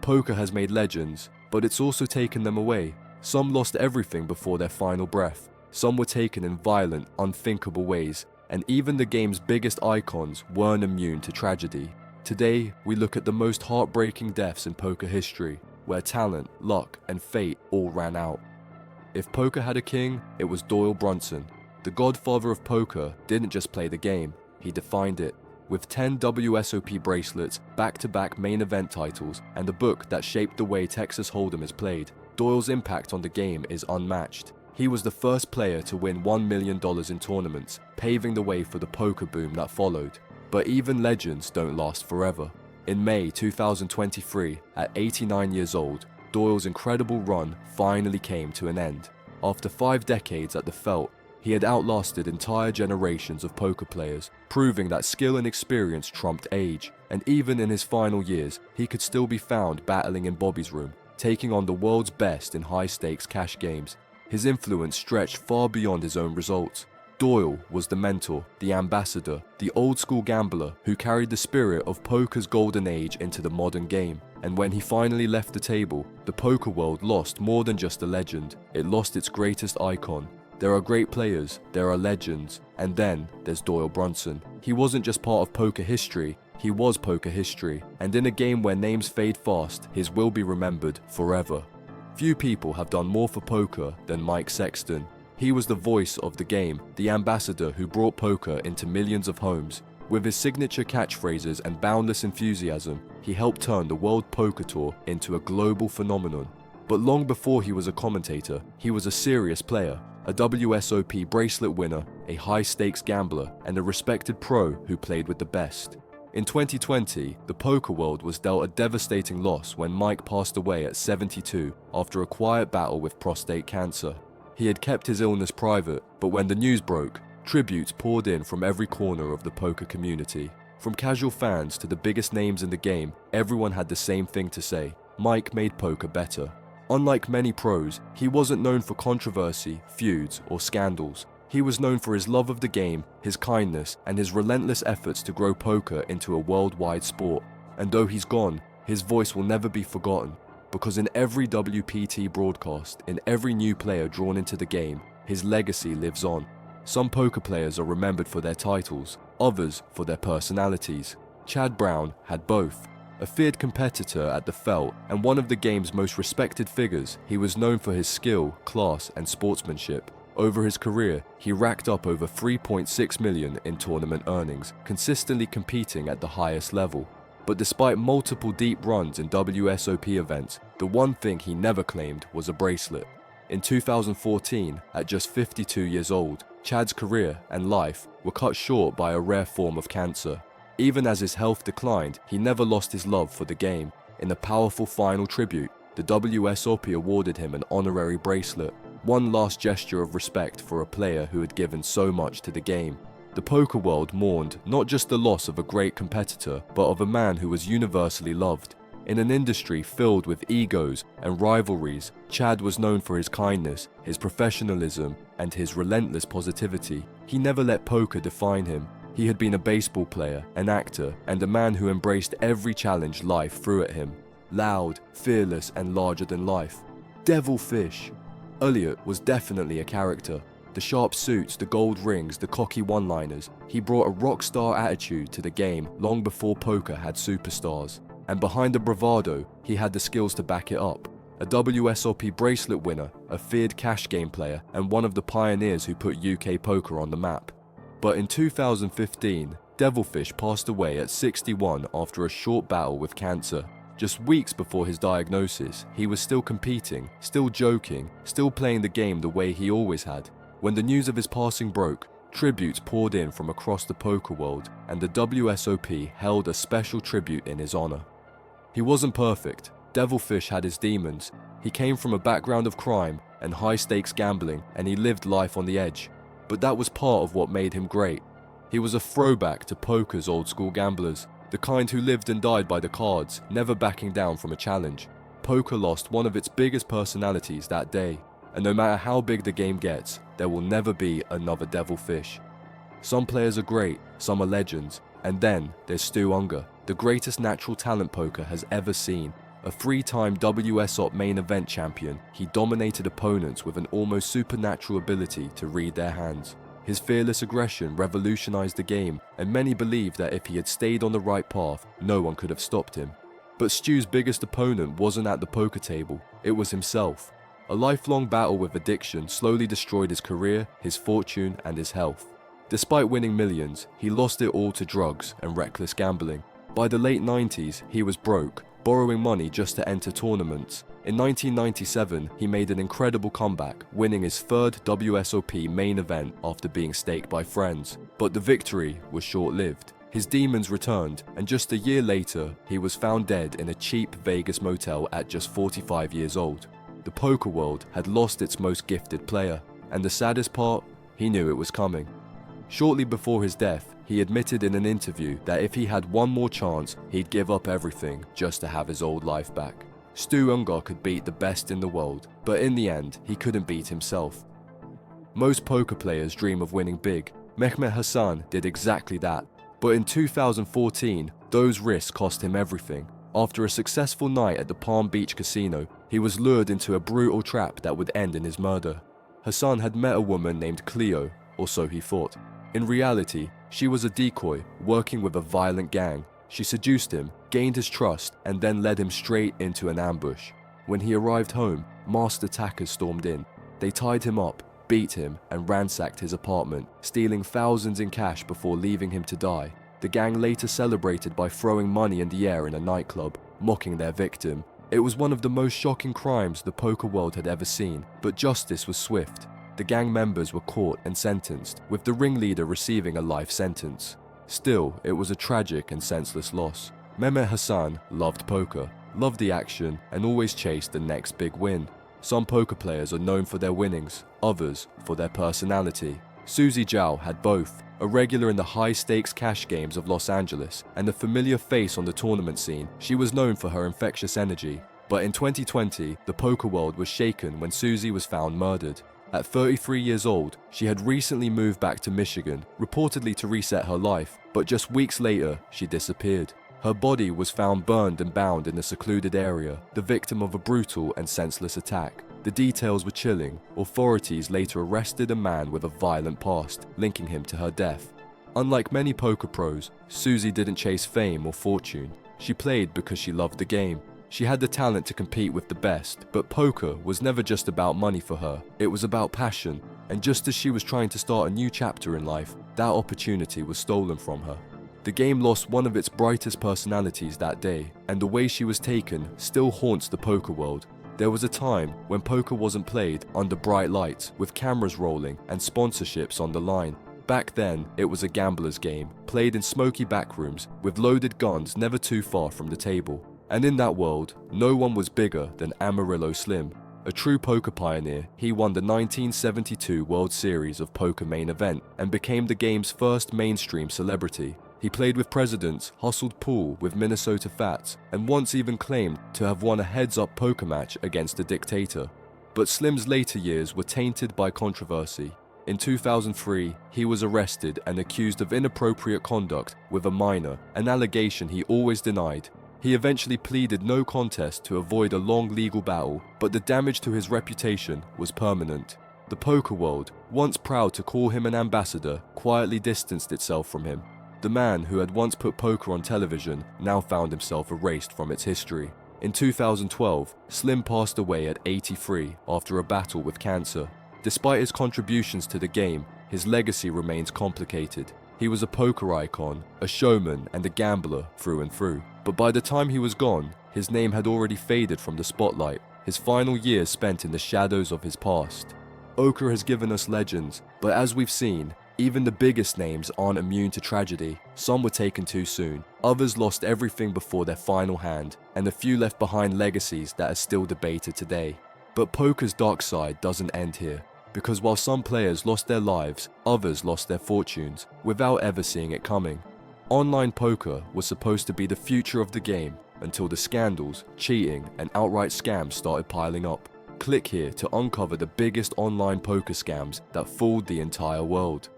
Poker has made legends, but it's also taken them away. Some lost everything before their final breath. Some were taken in violent, unthinkable ways, and even the game's biggest icons weren't immune to tragedy. Today, we look at the most heartbreaking deaths in poker history, where talent, luck, and fate all ran out. If poker had a king, it was Doyle Brunson. The godfather of poker didn't just play the game, he defined it. With 10 WSOP bracelets, back-to-back main event titles, and a book that shaped the way Texas Hold'em is played, Doyle's impact on the game is unmatched. He was the first player to win $1 million in tournaments, paving the way for the poker boom that followed. But even legends don't last forever. In May 2023, at 89 years old, Doyle's incredible run finally came to an end. After 5 decades at the felt, he had outlasted entire generations of poker players, proving that skill and experience trumped age, and even in his final years, he could still be found battling in Bobby's room, taking on the world's best in high-stakes cash games. His influence stretched far beyond his own results. Doyle was the mentor, the ambassador, the old-school gambler who carried the spirit of poker's golden age into the modern game. And when he finally left the table, the poker world lost more than just a legend, it lost its greatest icon. There are great players, there are legends, and then there's Doyle Brunson. He wasn't just part of poker history, he was poker history, and in a game where names fade fast, his will be remembered forever. Few people have done more for poker than Mike Sexton. He was the voice of the game, the ambassador who brought poker into millions of homes. With his signature catchphrases and boundless enthusiasm, he helped turn the World Poker Tour into a global phenomenon. But long before he was a commentator, he was a serious player. A WSOP bracelet winner, a high-stakes gambler, and a respected pro who played with the best. In 2020, the poker world was dealt a devastating loss when Mike passed away at 72 after a quiet battle with prostate cancer. He had kept his illness private, but when the news broke, tributes poured in from every corner of the poker community. From casual fans to the biggest names in the game, everyone had the same thing to say: Mike made poker better. Unlike many pros, he wasn't known for controversy, feuds, or scandals. He was known for his love of the game, his kindness, and his relentless efforts to grow poker into a worldwide sport. And though he's gone, his voice will never be forgotten, because in every WPT broadcast, in every new player drawn into the game, his legacy lives on. Some poker players are remembered for their titles, others for their personalities. Chad Brown had both. A feared competitor at the felt and one of the game's most respected figures, he was known for his skill, class, and sportsmanship. Over his career, he racked up over $3.6 million in tournament earnings, consistently competing at the highest level. But despite multiple deep runs in WSOP events, the one thing he never claimed was a bracelet. In 2014, at just 52 years old, Chad's career and life were cut short by a rare form of cancer. Even as his health declined, he never lost his love for the game. In a powerful final tribute, the WSOP awarded him an honorary bracelet, one last gesture of respect for a player who had given so much to the game. The poker world mourned not just the loss of a great competitor, but of a man who was universally loved. In an industry filled with egos and rivalries, Chad was known for his kindness, his professionalism, and his relentless positivity. He never let poker define him. He had been a baseball player, an actor, and a man who embraced every challenge life threw at him. Loud, fearless, and larger than life. Devil Fish. Elliot was definitely a character. The sharp suits, the gold rings, the cocky one-liners. He brought a rock star attitude to the game long before poker had superstars. And behind the bravado, he had the skills to back it up. A WSOP bracelet winner, a feared cash game player, and one of the pioneers who put UK poker on the map. But in 2015, Devilfish passed away at 61 after a short battle with cancer. Just weeks before his diagnosis, he was still competing, still joking, still playing the game the way he always had. When the news of his passing broke, tributes poured in from across the poker world, and the WSOP held a special tribute in his honor. He wasn't perfect. Devilfish had his demons. He came from a background of crime and high-stakes gambling, and he lived life on the edge. But that was part of what made him great. He was a throwback to poker's old-school gamblers, the kind who lived and died by the cards, never backing down from a challenge. Poker lost one of its biggest personalities that day, and no matter how big the game gets, there will never be another Devilfish. Some players are great, some are legends, and then there's Stu Unger, the greatest natural talent poker has ever seen. A 3-time WSOP main event champion, he dominated opponents with an almost supernatural ability to read their hands. His fearless aggression revolutionized the game, and many believe that if he had stayed on the right path, no one could have stopped him. But Stu's biggest opponent wasn't at the poker table, it was himself. A lifelong battle with addiction slowly destroyed his career, his fortune, and his health. Despite winning millions, he lost it all to drugs and reckless gambling. By the late 90s, he was broke, borrowing money just to enter tournaments. In 1997, he made an incredible comeback, winning his third WSOP main event after being staked by friends. But the victory was short-lived. His demons returned, and just a year later, he was found dead in a cheap Vegas motel at just 45 years old. The poker world had lost its most gifted player, and the saddest part, he knew it was coming. Shortly before his death, he admitted in an interview that if he had one more chance, he'd give up everything just to have his old life back. Stu Ungar could beat the best in the world, but in the end, he couldn't beat himself. Most poker players dream of winning big. Mehmet Hassan did exactly that. But in 2014, those risks cost him everything. After a successful night at the Palm Beach casino, he was lured into a brutal trap that would end in his murder. Hassan had met a woman named Cleo, or so he thought. In reality, she was a decoy, working with a violent gang. She seduced him, gained his trust, and then led him straight into an ambush. When he arrived home, masked attackers stormed in. They tied him up, beat him, and ransacked his apartment, stealing thousands in cash before leaving him to die. The gang later celebrated by throwing money in the air in a nightclub, mocking their victim. It was one of the most shocking crimes the poker world had ever seen, but justice was swift. The gang members were caught and sentenced, with the ringleader receiving a life sentence. Still, it was a tragic and senseless loss. Mehmet Hassan loved poker, loved the action, and always chased the next big win. Some poker players are known for their winnings, others for their personality. Susie Zhao had both, a regular in the high-stakes cash games of Los Angeles, and a familiar face on the tournament scene. She was known for her infectious energy. But in 2020, the poker world was shaken when Susie was found murdered. At 33 years old, she had recently moved back to Michigan, reportedly to reset her life, but just weeks later, she disappeared. Her body was found burned and bound in a secluded area, the victim of a brutal and senseless attack. The details were chilling. Authorities later arrested a man with a violent past, linking him to her death. Unlike many poker pros, Susie didn't chase fame or fortune. She played because she loved the game. She had the talent to compete with the best, but poker was never just about money for her. It was about passion, and just as she was trying to start a new chapter in life, that opportunity was stolen from her. The game lost one of its brightest personalities that day, and the way she was taken still haunts the poker world. There was a time when poker wasn't played under bright lights, with cameras rolling and sponsorships on the line. Back then, it was a gambler's game, played in smoky backrooms, with loaded guns never too far from the table. And in that world, no one was bigger than Amarillo Slim. A true poker pioneer, he won the 1972 World Series of Poker main event and became the game's first mainstream celebrity. He played with presidents, hustled pool with Minnesota Fats, and once even claimed to have won a heads-up poker match against a dictator. But Slim's later years were tainted by controversy. In 2003, he was arrested and accused of inappropriate conduct with a minor, an allegation he always denied. He eventually pleaded no contest to avoid a long legal battle, but the damage to his reputation was permanent. The poker world, once proud to call him an ambassador, quietly distanced itself from him. The man who had once put poker on television now found himself erased from its history. In 2012, Slim passed away at 83 after a battle with cancer. Despite his contributions to the game, his legacy remains complicated. He was a poker icon, a showman, and a gambler through and through. But by the time he was gone, his name had already faded from the spotlight, his final years spent in the shadows of his past. Poker has given us legends, but as we've seen, even the biggest names aren't immune to tragedy. Some were taken too soon, others lost everything before their final hand, and a few left behind legacies that are still debated today. But poker's dark side doesn't end here, because while some players lost their lives, others lost their fortunes, without ever seeing it coming. Online poker was supposed to be the future of the game, until the scandals, cheating, and outright scams started piling up. Click here to uncover the biggest online poker scams that fooled the entire world.